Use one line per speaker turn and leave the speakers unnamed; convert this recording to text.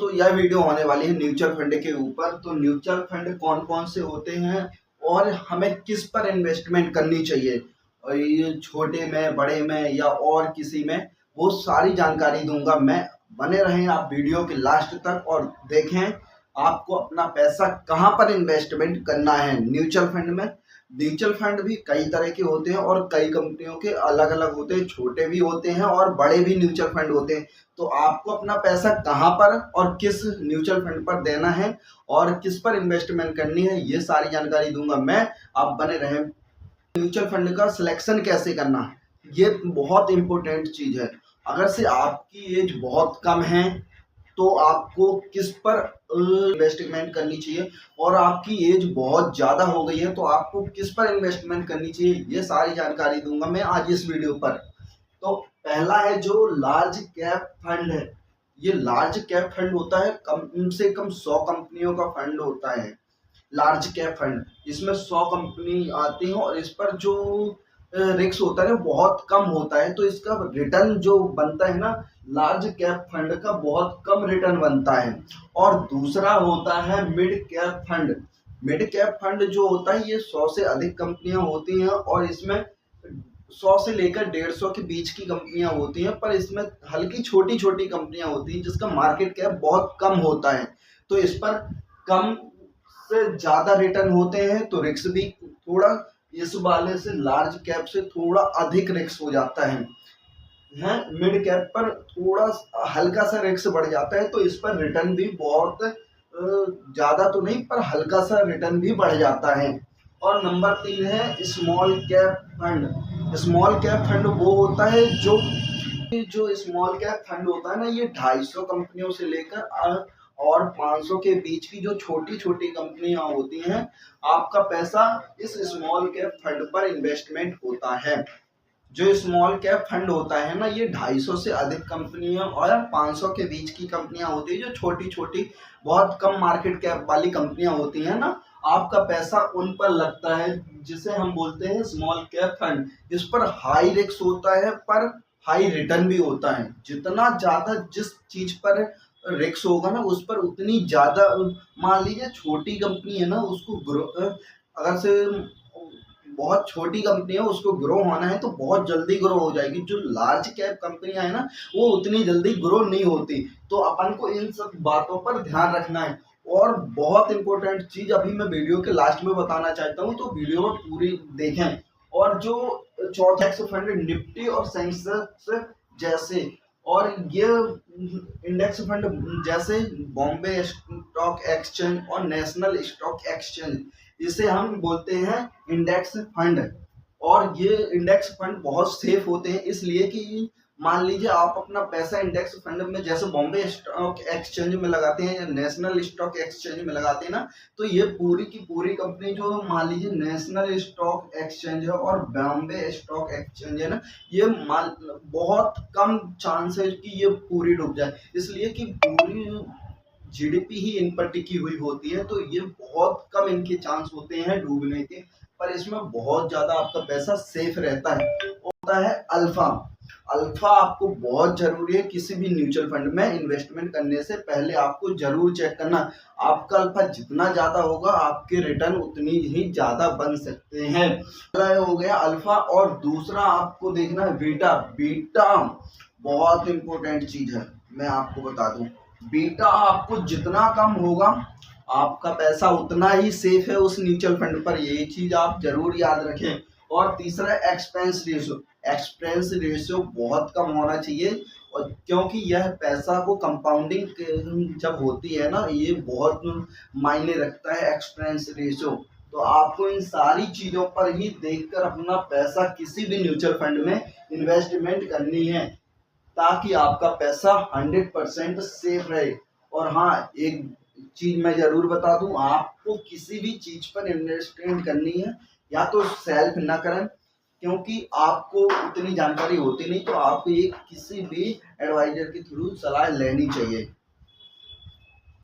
दोस्तों यह वीडियो होने वाली है म्यूचुअल फंड के ऊपर। तो म्यूचुअल फंड कौन कौन से होते हैं और हमें किस पर इन्वेस्टमेंट करनी चाहिए, और ये छोटे में, बड़े में या और किसी में, वो सारी जानकारी दूंगा मैं। बने रहें आप वीडियो के लास्ट तक और देखें आपको अपना पैसा कहाँ पर इन्वेस्टमेंट करना है म्यूचुअल फंड में। म्यूचुअल फंड भी कई तरह के होते हैं और कई कंपनियों के अलग अलग होते हैं, छोटे भी होते हैं और बड़े भी म्यूचुअल फंड होते हैं। तो आपको अपना पैसा कहाँ पर और किस म्यूचुअल फंड पर देना है और किस पर इन्वेस्टमेंट करनी है, ये सारी जानकारी दूंगा मैं। आप बने रहें। म्यूचुअल फंड का सिलेक्शन कैसे करना है, ये बहुत इंपॉर्टेंट चीज है। अगर से आपकी एज बहुत कम है तो आपको किस पर इन्वेस्टमेंट करनी चाहिए, और आपकी एज बहुत ज़्यादा हो गई है तो आपको किस पर इन्वेस्टमेंट करनी चाहिए, ये सारी जानकारी दूंगा मैं आज इस वीडियो पर। तो पहला है जो लार्ज कैप फंड है। ये लार्ज कैप फंड होता है, कम से कम 100 कंपनियों का फंड होता है लार्ज कैप फंड। इसमें 100 कंपनी आती हैं और इस पर जो रिस्क होता है बहुत कम होता है, तो इसका रिटर्न जो बनता है ना, लार्ज कैप फंड का बहुत कम रिटर्न बनता है। और दूसरा होता है mid cap fund. Mid cap fund जो होता है ये 100 से अधिक कंपनियां होती हैं और इसमें 100 से लेकर 150 के बीच की कंपनियां होती हैं, पर इसमें हल्की छोटी छोटी कंपनियां होती हैं जिसका मार्केट कैप बहुत कम होता है। तो इस पर कम से ज्यादा रिटर्न होते हैं, तो रिस्क भी थोड़ा इस वाले से लार्ज कैप से थोड़ा अधिक रिस्क हो जाता है। मिड कैप पर थोड़ा हल्का सा रिस्क बढ़ जाता है, तो इस पर रिटर्न भी बहुत ज्यादा तो नहीं पर हल्का सा रिटर्न भी बढ़ जाता है। और नंबर 3 है small cap fund. Small cap fund वो होता है जो स्मॉल कैप फंड होता है ना, ये 250 कंपनियों से लेकर और 500 के बीच की जो छोटी छोटी कंपनियां होती हैं, आपका पैसा इस स्मॉल कैप फंड पर इन्वेस्टमेंट होता है। जो स्मॉल कैप फंड होता है ना, ये 250 से अधिक कंपनियां और 500 के बीच की कंपनियां होती है, जो छोटी छोटी बहुत कम मार्केट कैप वाली कंपनियां होती हैं ना, आपका पैसा उन पर लगता है, जिसे हम बोलते हैं स्मॉल कैप फंड। इस पर हाई रिस्क होता है पर हाई रिटर्न भी होता है। जितना ज्यादा जिस चीज पर रिस्क होगा ना, उस पर उतनी ज्यादा। मान लीजिए छोटी कंपनी है ना, उसको ग्रो, अगर से बहुत छोटी कंपनी है उसको ग्रो होना है तो बहुत जल्दी ग्रो हो जाएगी। जो लार्ज कैप कंपनियां है ना, वो उतनी जल्दी ग्रो नहीं होती। तो अपन को इन सब बातों पर ध्यान रखना है। और बहुत इंपॉर्टेंट चीज अभी मैं वीडियो के लास्ट में बताना चाहता हूँ, तो वीडियो में पूरी देखें। और जो चौथा फंड निफ्टी और सेंसेक्स जैसे, और ये इंडेक्स फंड जैसे बॉम्बे स्टॉक एक्सचेंज और नेशनल स्टॉक एक्सचेंज, इसे हम बोलते हैं इंडेक्स फंड। और ये इंडेक्स फंड बहुत सेफ होते हैं, इसलिए कि मान लीजिए आप अपना पैसा इंडेक्स फंड में जैसे बॉम्बे स्टॉक एक्सचेंज में लगाते हैं या नेशनल स्टॉक एक्सचेंज में लगाते हैं ना, तो ये पूरी की पूरी कंपनी जो मान लीजिए नेशनल स्टॉक एक्सचेंज है और बॉम्बे स्टॉक एक्सचेंज है ना, ये बहुत कम चांस है कि ये पूरी डूब जाए, इसलिए कि पूरी जीडीपी ही इन पर टिकी हुई होती है, तो ये बहुत कम इनके चांस होते हैं डूबने के। पर इसमें बहुत ज्यादा आपका पैसा सेफ रहता है। होता है अल्फा। अल्फा आपको बहुत जरूरी है। किसी भी म्यूचुअल फंड में इन्वेस्टमेंट करने से पहले आपको जरूर चेक करना, आपका अल्फा जितना ज्यादा होगा आपके रिटर्न उतनी ही ज्यादा बन सकते हैं। हो गया अल्फा। और दूसरा आपको देखना है बीटा। बीटा बहुत इंपॉर्टेंट चीज है, मैं आपको बता दूं। बीटा आपको जितना कम होगा आपका पैसा उतना ही सेफ है उस म्यूचुअल फंड पर, यही चीज आप जरूर याद रखें। और तीसरा एक्सपेंस रेशियो। एक्सपेंस रेशियो बहुत कम होना चाहिए, और क्योंकि यह पैसा को कंपाउंडिंग जब होती है ना, ये बहुत मायने रखता है एक्सपेंस रेशियो। तो आपको इन सारी चीजों पर ही देखकर अपना पैसा किसी भी म्यूचुअल फंड में इन्वेस्टमेंट करनी है, ताकि आपका पैसा 100% सेफ रहे। और हाँ, एक चीज मैं जरूर बता दूं, आपको किसी भी चीज पर इन्वेस्टमेंट करनी है या तो सेल्फ न करें, क्योंकि आपको उतनी जानकारी होती नहीं, तो आपको एक किसी भी एडवाइजर के थ्रू सलाह लेनी चाहिए।